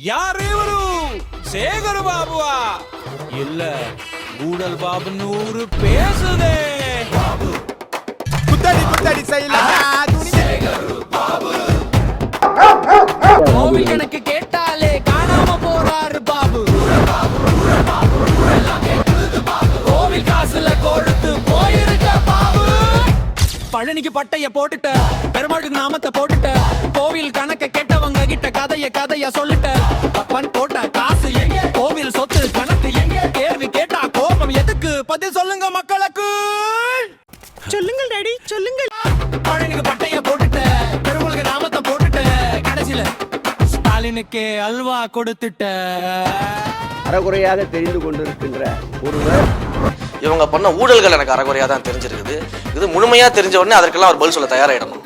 ಯಾರೇವರು சேகர் பாபுவா இல்ல கூடல் பாபுன்னு ஊரு பேசுதே. குத்தடி குத்தடி செய்யலாம் கோவில் கணக்கு கேட்டாலே காணாம போறாரு பாபு. கோவில் காசுல கொடுத்து போயிருக்க பாபு. பழனிக்கு பட்டைய போட்டுட்ட, பெருமாளுக்கு நாமத்தை போட்டுட்ட, கோவில் கணக்க கேட்டவங்க கிட்ட கதைய சொல்லிட்ட. பப்பன் போட்ட காசு எங்க, கோவில் சொத்து கணக்கு எங்க, கேள்வி கேட்டா கோபம் எதுக்கு, பதில் சொல்லுங்க மக்களுக்கு. சொல்லுங்கள் டாடி சொல்லுங்கள். பழனிக்கு பட்டைய போட்டுட்ட, பெருமாளுக்கு நாமத்தை போட்டுட்ட, கடைசியில ஸ்டாலினுக்கு அல்வா கொடுத்துட்ட. அறகுறையாக தெரிந்து கொண்டிருக்கின்ற ஒருவர் இவங்க பண்ண ஊழல்கள் எனக்கு அறகுறையாக தான் தெரிஞ்சிருக்குது. இது முழுமையாக தெரிஞ்ச உடனே அதற்கெல்லாம் அவர் பதில் சொல்ல தயாராகிடணும்.